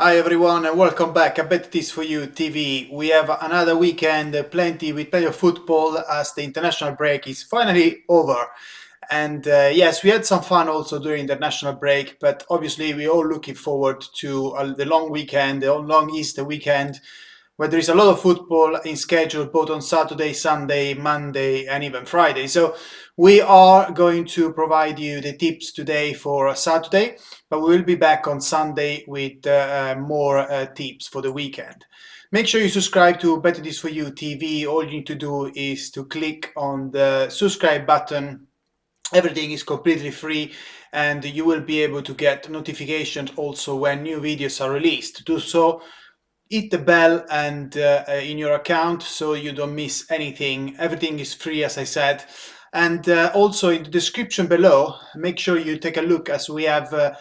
Hi everyone and welcome back. I bet it is for you TV. We have another weekend, plenty of football as the international break is finally over. And yes, we had some fun also during the national break, but obviously we're all looking forward to the long weekend, the long Easter weekend, where there is a lot of football in schedule both on Saturday, Sunday, Monday, and even Friday. So we are going to provide you the tips today for Saturday, but we will be back on Sunday with more tips for the weekend. Make sure you subscribe to Bet It Is For You TV. All you need to do is to click on the subscribe button. Everything is completely free and you will be able to get notifications also when new videos are released. To do so, hit the bell and in your account so you don't miss anything. Everything is free, as I said. And also in the description below, make sure you take a look as we have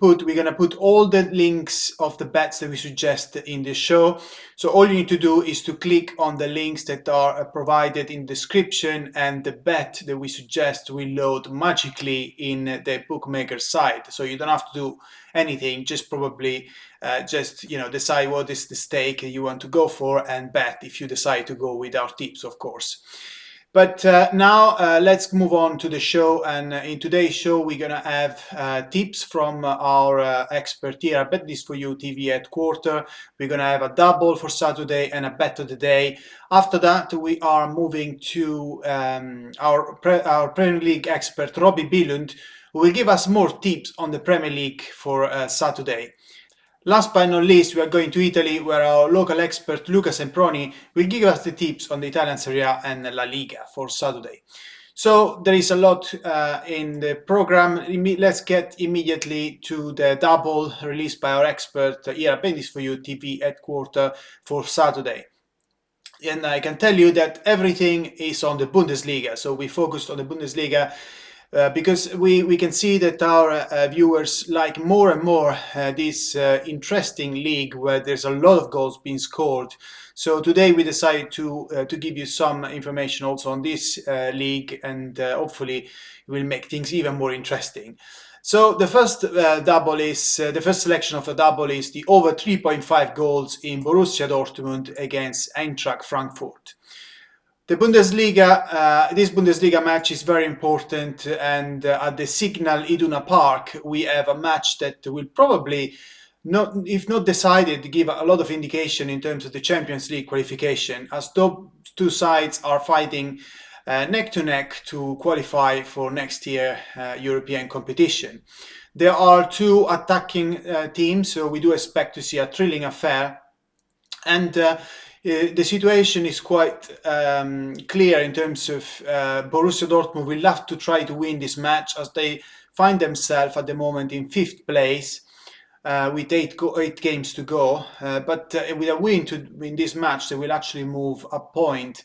we're going to put all the links of the bets that we suggest in the show. So all you need to do is to click on the links that are provided in the description, and the bet that we suggest will load magically in the bookmaker site. So you don't have to do anything, just probably decide what is the stake you want to go for and bet if you decide to go with our tips, of course. But now let's move on to the show. And in today's show, we're going to have tips from our expert here at Bet This For You TV headquarters. We're going to have a double for Saturday and a bet of the day. After that, we are moving to our Premier League expert, Robbie Billund, who will give us more tips on the Premier League for Saturday. Last but not least, we are going to Italy, where our local expert Luca Semproni will give us the tips on the Italian Serie A and La Liga for Saturday. So there is a lot in the program. Let's get immediately to the double released by our expert here at Bendis For You TV headquarters for Saturday. And I can tell you that everything is on the Bundesliga. So we focused on the Bundesliga because we can see that our viewers like more and more this interesting league where there's a lot of goals being scored. So today we decided to give you some information also on this league, and hopefully it will make things even more interesting. So the first the first selection of a double is the over 3.5 goals in Borussia Dortmund against Eintracht Frankfurt. The Bundesliga, this Bundesliga match is very important, and at the Signal Iduna Park, we have a match that will probably, not, if not decided, give a lot of indication in terms of the Champions League qualification, as those two sides are fighting neck to neck to qualify for next year European competition. There are two attacking teams, so we do expect to see a thrilling affair. And the situation is quite clear in terms of Borussia Dortmund will have to try to win this match, as they find themselves at the moment in fifth place with eight games to go. But with a win to win this match, they will actually move a point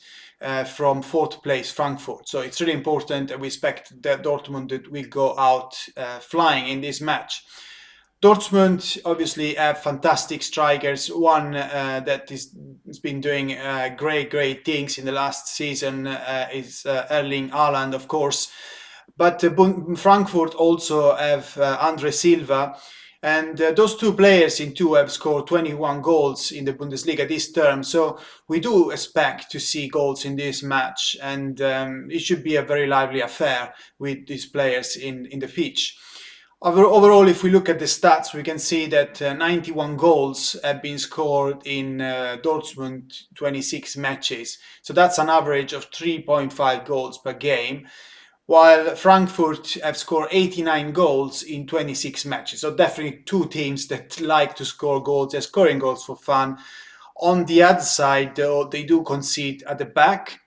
from fourth place Frankfurt. So it's really important, and we expect that Dortmund will go out flying in this match. Dortmund obviously have fantastic strikers. One that has been doing great things in the last season is Erling Haaland, of course. But Frankfurt also have Andre Silva. And those two players in two have scored 21 goals in the Bundesliga this term. So we do expect to see goals in this match. And it should be a very lively affair with these players in the pitch. Overall, if we look at the stats, we can see that 91 goals have been scored in Dortmund 26 matches. So that's an average of 3.5 goals per game, while Frankfurt have scored 89 goals in 26 matches. So definitely two teams that like to score goals. They're scoring goals for fun. On the other side, though, they do concede at the back.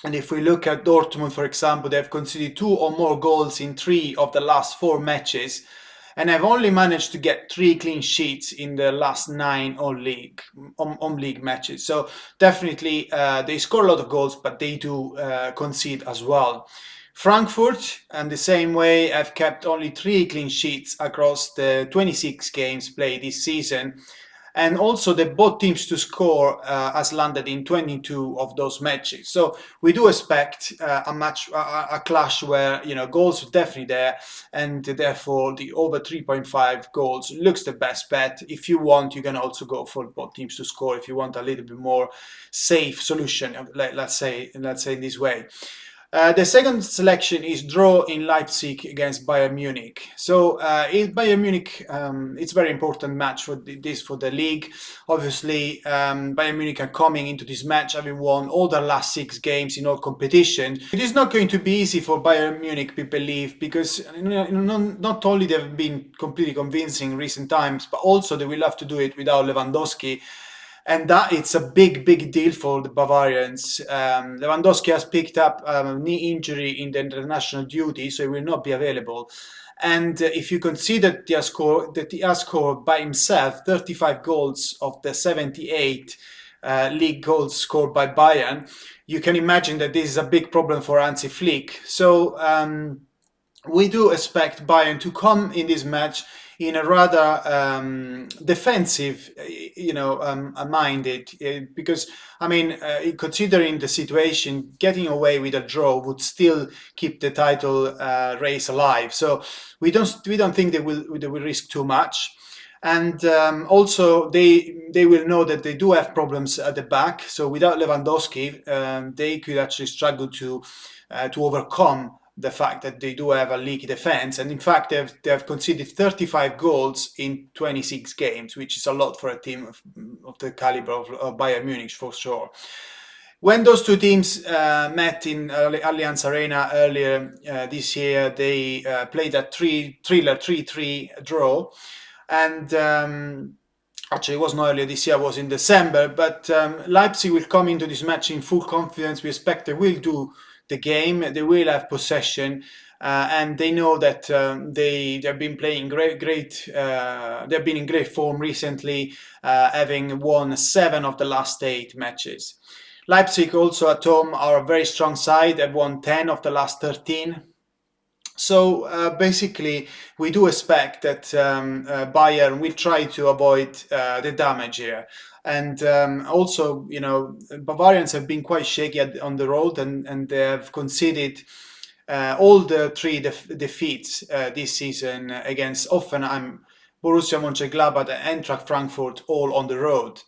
And if we look at Dortmund, for example, they've conceded two or more goals in three of the last four matches, and have only managed to get three clean sheets in the last nine league matches. So definitely they score a lot of goals, but they do concede as well. Frankfurt, and the same way, have kept only three clean sheets across the 26 games played this season. And also the both teams to score has landed in 22 of those matches. So we do expect a clash where goals are definitely there, and therefore the over 3.5 goals looks the best bet. If you want, you can also go for both teams to score if you want a little bit more safe solution. Let's say in this way. The second selection is draw in Leipzig against Bayern Munich. So in Bayern Munich, it's a very important match for for the league. Obviously, Bayern Munich are coming into this match having won all their last 6 games in all competitions. It is not going to be easy for Bayern Munich, we believe, because not only they've been completely convincing in recent times, but also they will have to do it without Lewandowski, and that it's a big deal for the Bavarians. Lewandowski has picked up a knee injury in the international duty, so he will not be available. And if you consider that he has scored by himself 35 goals of the 78 league goals scored by Bayern, you can imagine that this is a big problem for Hansi Flick. So we do expect Bayern to come in this match in a rather defensive, minded, because I mean, considering the situation, getting away with a draw would still keep the title race alive. So we don't think they will risk too much. And also, they will know that they do have problems at the back. So without Lewandowski, they could actually struggle to overcome the fact that they do have a leaky defense. And in fact, they have conceded 35 goals in 26 games, which is a lot for a team of the caliber of Bayern Munich, for sure. When those two teams met in Allianz Arena earlier this year, they played a 3-3 draw. And actually, it wasn't earlier this year, it was in December. But Leipzig will come into this match in full confidence. We expect they will do the game, they will have possession, and they know that they've been playing great. They've been in great form recently, having won 7 of the last 8 matches. Leipzig also at home are a very strong side. They've won 10 of the last 13. So basically, we do expect that Bayern will try to avoid the damage here. And also, Bavarians have been quite shaky on the road, and they have conceded all the 3 defeats this season against Hoffenheim, Borussia Mönchengladbach, and Eintracht Frankfurt, all on the road.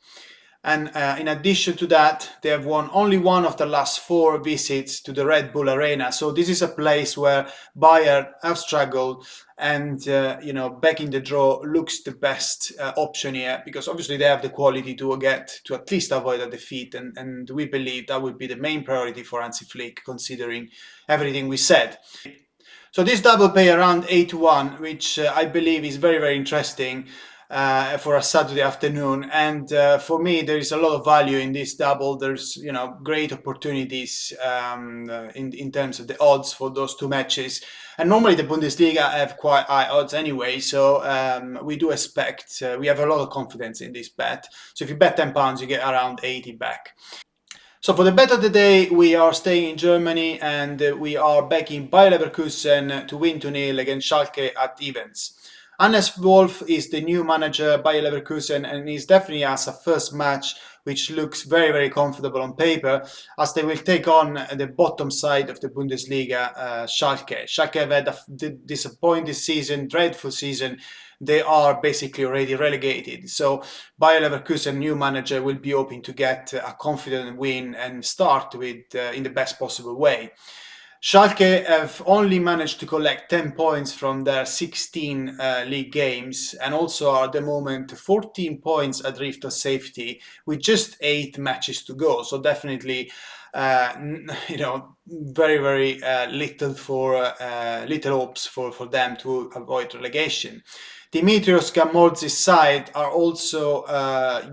And in addition to that, they have won only one of the last 4 visits to the Red Bull Arena. So this is a place where Bayern have struggled, and backing the draw looks the best option here, because obviously they have the quality to at least avoid a defeat, and we believe that would be the main priority for Hansi Flick, considering everything we said. So this double pay around 8-1, which I believe is very interesting for a Saturday afternoon. And for me, there is a lot of value in this double. There's great opportunities in terms of the odds for those 2 matches. And normally the Bundesliga have quite high odds anyway, so we do expect, we have a lot of confidence in this bet. So if you bet £10, you get around 80 back. So for the bet of the day, we are staying in Germany, and we are backing Bayer Leverkusen to win 2-0 against Schalke at evens. Hannes Wolf is the new manager by Leverkusen, and he's definitely has a first match which looks very comfortable on paper, as they will take on the bottom side of the Bundesliga, Schalke. Schalke have had a disappointing season, dreadful season. They are basically already relegated. So Bayer Leverkusen new manager will be hoping to get a confident win and start with in the best possible way. Schalke have only managed to collect 10 points from their 16 league games, and also are at the moment 14 points adrift of safety with just 8 matches to go. So definitely, very little hopes for them to avoid relegation. Dimitrios Gamordzi's side are also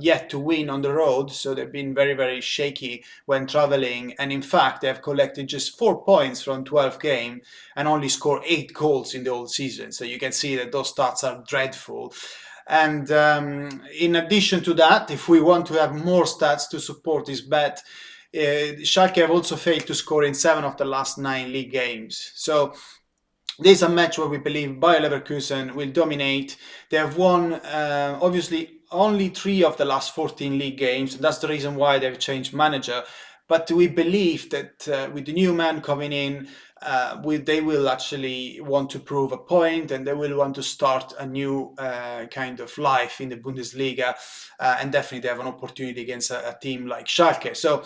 yet to win on the road, so they've been very shaky when traveling, and in fact they have collected just 4 points from 12 games and only scored 8 goals in the whole season. So you can see that those stats are dreadful. And in addition to that, if we want to have more stats to support this bet, Schalke have also failed to score in 7 of the last 9 league games. So this is a match where we believe Bayer Leverkusen will dominate. They have won, obviously, only 3 of the last 14 league games, and that's the reason why they've changed manager. But we believe that with the new man coming in, they will actually want to prove a point, and they will want to start a new kind of life in the Bundesliga, and definitely they have an opportunity against a team like Schalke. So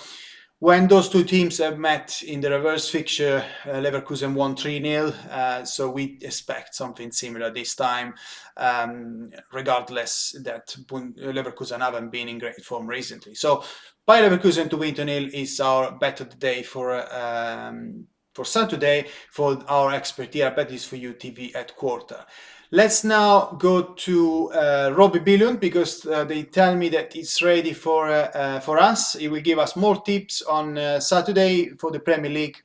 when those two teams have met in the reverse fixture, Leverkusen won 3-0. So we expect something similar this time, regardless that Leverkusen haven't been in great form recently. So Bayer Leverkusen to win 2-0 is our bet of the day for Saturday for our expert here. Bet is for you TV at quarter. Let's now go to Robbie Billund, because they tell me that it's ready for us. He will give us more tips on Saturday for the Premier League.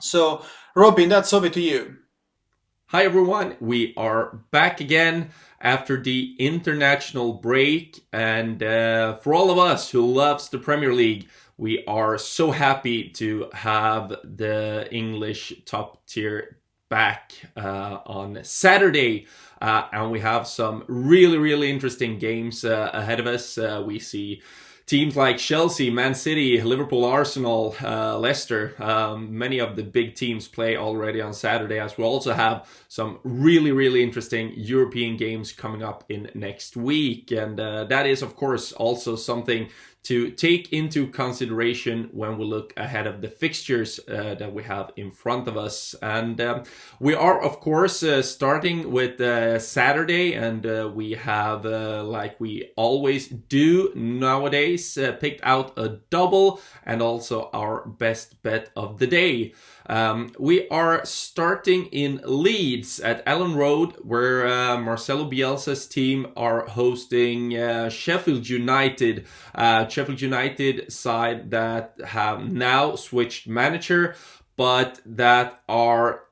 So, Robin, that's over to you. Hi everyone, we are back again after the international break, and for all of us who loves the Premier League, we are so happy to have the English top tier back on Saturday, and we have some really interesting games ahead of us. We see teams like Chelsea, Man City, Liverpool, Arsenal, Leicester, many of the big teams play already on Saturday, as we also have some really interesting European games coming up in next week. And that is, of course, also something to take into consideration when we look ahead of the fixtures that we have in front of us. And we are, of course, starting with Saturday, and we have, like we always do nowadays, picked out a double and also our best bet of the day. We are starting in Leeds at Ellen Road, where Marcelo Bielsa's team are hosting Sheffield United. Sheffield United side that have now switched manager, but that are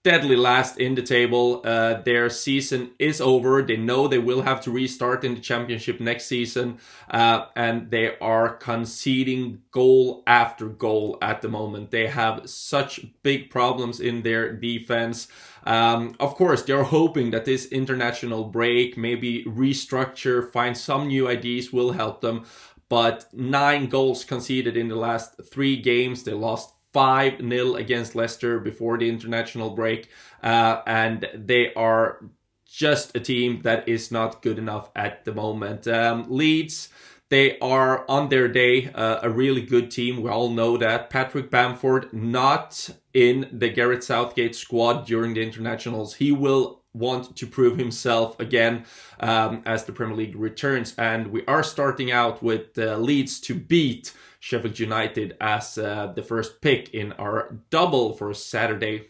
deadly last in the table. Their season is over. They know they will have to restart in the championship next season, and they are conceding goal after goal at the moment. They have such big problems in their defense. Of course, they're hoping that this international break, maybe restructure, find some new ideas, will help them. But 9 goals conceded in the last 3 games. They lost 5-0 against Leicester before the international break. And they are just a team that is not good enough at the moment. Leeds, they are on their day a really good team. We all know that. Patrick Bamford not in the Gareth Southgate squad during the internationals. He will want to prove himself again as the Premier League returns. And we are starting out with Leeds to beat Sheffield United as the first pick in our double for Saturday.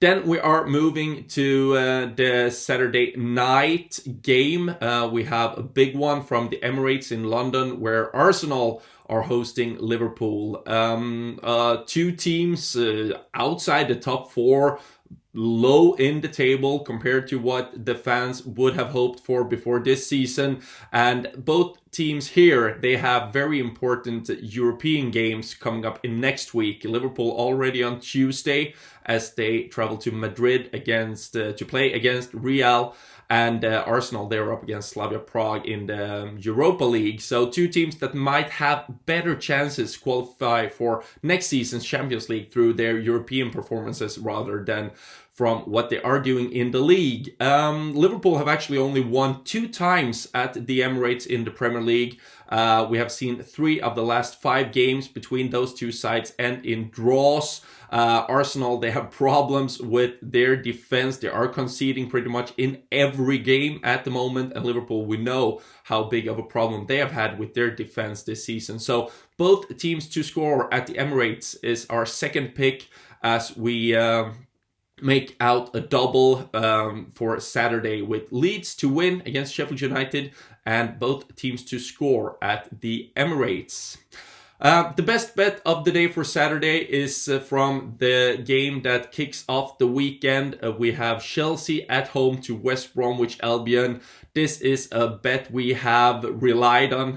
Then we are moving to the Saturday night game. We have a big one from the Emirates in London, where Arsenal are hosting Liverpool. 2 teams outside the top 4, low in the table compared to what the fans would have hoped for before this season. And both teams here, they have very important European games coming up in next week. Liverpool already on Tuesday as they travel to Madrid against to play against Real. And Arsenal, they're up against Slavia Prague in the Europa League. So 2 teams that might have better chances qualify for next season's Champions League through their European performances rather than from what they are doing in the league. Liverpool have actually only won 2 times at the Emirates in the Premier League. We have seen 3 of the last 5 games between those 2 sides end in draws. Arsenal, they have problems with their defense. They are conceding pretty much in every game at the moment. And Liverpool, we know how big of a problem they have had with their defense this season. So both teams to score at the Emirates is our second pick as we make out a double for Saturday, with Leeds to win against Sheffield United and both teams to score at the Emirates. The best bet of the day for Saturday is from the game that kicks off the weekend. We have Chelsea at home to West Bromwich Albion. This is a bet we have relied on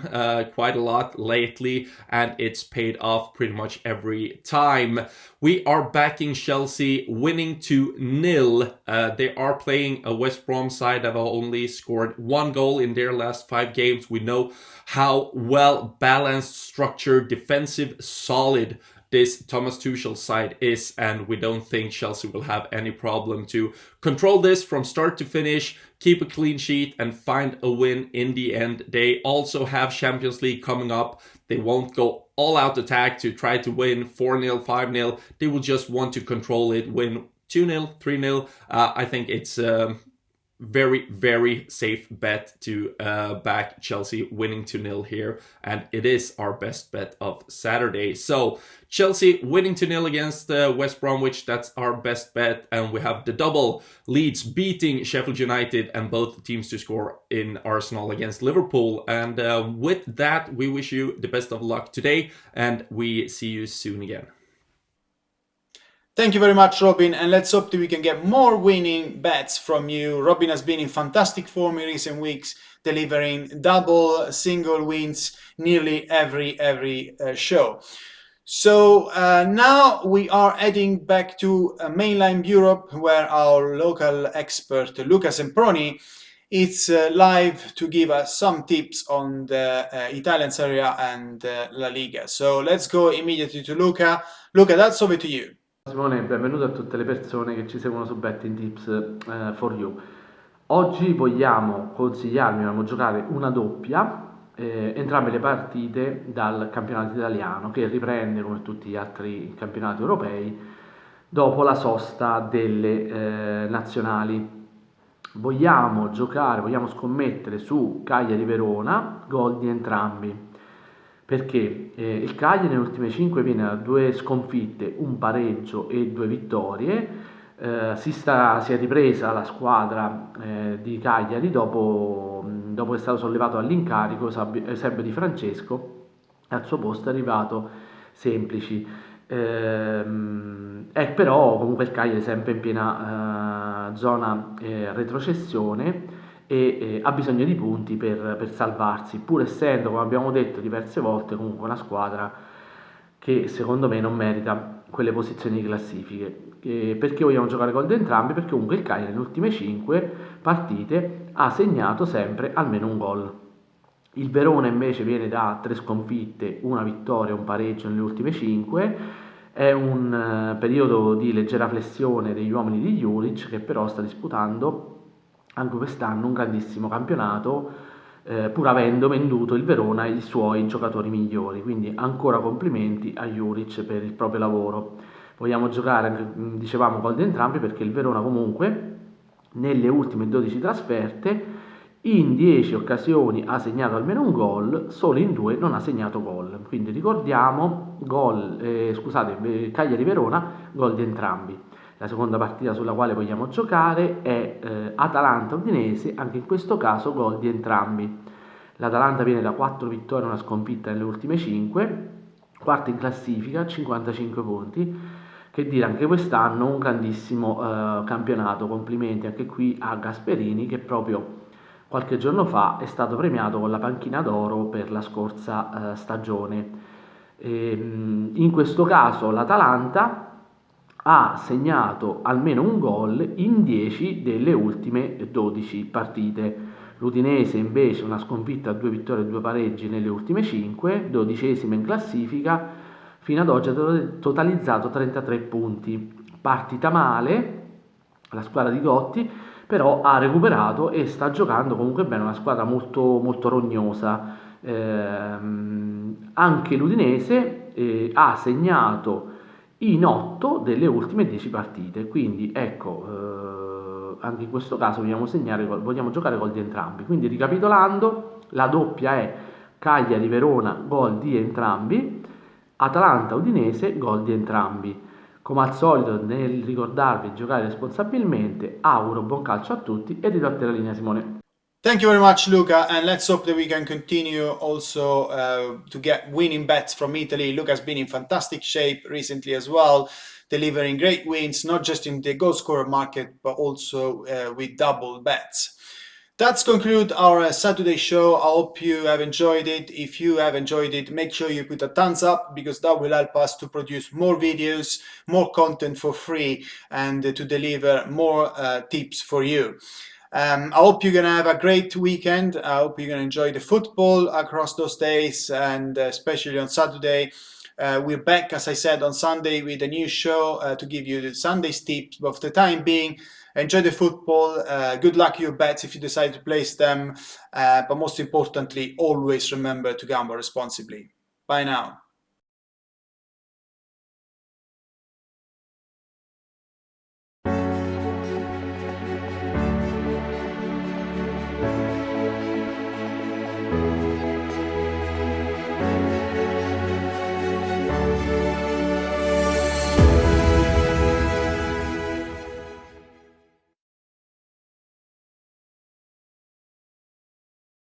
quite a lot lately, and it's paid off pretty much every time. We are backing Chelsea winning 2-0. They are playing a West Brom side that have only scored 1 goal in their last 5 games. We know how well balanced, structured, defensive, solid this Thomas Tuchel side is, and we don't think Chelsea will have any problem to control this from start to finish, keep a clean sheet, and find a win in the end. They also have Champions League coming up. They won't go all-out attack to try to win 4-0, 5-0. They will just want to control it, win 2-0, 3-0. I think it's very, very safe bet to back Chelsea winning 2-0 here, and it is our best bet of Saturday. So Chelsea winning 2-0 against West Bromwich, that's our best bet, and we have the double: Leeds beating Sheffield United and both teams to score in Arsenal against Liverpool. And with that, we wish you the best of luck today, and we see you soon again. Thank you very much, Robin, and let's hope that we can get more winning bets from you. Robin has been in fantastic form in recent weeks, delivering double, single wins nearly every show. So now we are heading back to mainland Europe, where our local expert Luca Semproni is live to give us some tips on the Italian Serie A and La Liga. So let's go immediately to Luca. Luca, that's over to you. Simone, benvenuto a tutte le persone che ci seguono su Betting Tips for You. Oggi vogliamo giocare una doppia, entrambe le partite dal campionato italiano, che riprende come tutti gli altri campionati europei dopo la sosta delle nazionali. Vogliamo scommettere su Cagliari-Verona, gol di entrambi. Perché il Cagliari nelle ultime 5 viene da 2 sconfitte, un pareggio e 2 vittorie. Si è ripresa la squadra di Cagliari dopo che è stato sollevato all'incarico Eusebio Di Francesco, al suo posto è arrivato Semplici. Però comunque il Cagliari è sempre in piena zona retrocessione e ha bisogno di punti per salvarsi, pur essendo, come abbiamo detto diverse volte, comunque una squadra che secondo me non merita quelle posizioni di classifiche. Perché vogliamo giocare gol di entrambi? Perché comunque il Cagliari nelle ultime 5 partite ha segnato sempre almeno un gol. Il Verona invece viene da 3 sconfitte, una vittoria e un pareggio nelle ultime 5. È un periodo di leggera flessione degli uomini di Juric, che però sta disputando anche quest'anno un grandissimo campionato, pur avendo venduto il Verona ai suoi giocatori migliori. Quindi ancora complimenti a Juric per il proprio lavoro. Vogliamo giocare, dicevamo, gol di entrambi, perché il Verona comunque nelle ultime 12 trasferte in 10 occasioni ha segnato almeno un gol, solo in 2 non ha segnato gol. Quindi ricordiamo, Cagliari-Verona, gol di entrambi. La seconda partita sulla quale vogliamo giocare è Atalanta-Udinese, anche in questo caso gol di entrambi. L'Atalanta viene da 4 vittorie e una sconfitta nelle ultime 5, quarta in classifica, 55 punti. Che dire, anche quest'anno un grandissimo campionato. Complimenti anche qui a Gasperini, che proprio qualche giorno fa è stato premiato con la panchina d'oro per la scorsa stagione. In questo caso l'Atalanta ha segnato almeno un gol in 10 delle ultime 12 partite. L'Udinese invece una sconfitta, 2 vittorie e 2 pareggi nelle ultime 5, 12esima in classifica, fino ad oggi ha totalizzato 33 punti. Partita male la squadra di Gotti, però ha recuperato e sta giocando comunque bene, una squadra molto, molto rognosa. Anche l'Udinese ha segnato in 8 delle ultime 10 partite, quindi ecco, anche in questo caso vogliamo giocare gol di entrambi. Quindi ricapitolando, la doppia è Cagliari-Verona, gol di entrambi, Atalanta-Udinese, gol di entrambi. Come al solito, nel ricordarvi di giocare responsabilmente, auguro buon calcio a tutti e ridò a te la linea, Simone. Thank you very much, Luca, and let's hope that we can continue also to get winning bets from Italy. Luca's been in fantastic shape recently as well, delivering great wins, not just in the goal scorer market, but also with double bets. That's conclude our Saturday show. I hope you have enjoyed it. If you have enjoyed it, make sure you put a thumbs up, because that will help us to produce more videos, more content for free, and to deliver more tips for you. I hope you're going to have a great weekend. I hope you're going to enjoy the football across those days, and especially on Saturday. We're back, as I said, on Sunday with a new show to give you the Sunday's tips. But for the time being, enjoy the football. Good luck your bets if you decide to place them. But most importantly, always remember to gamble responsibly. Bye now.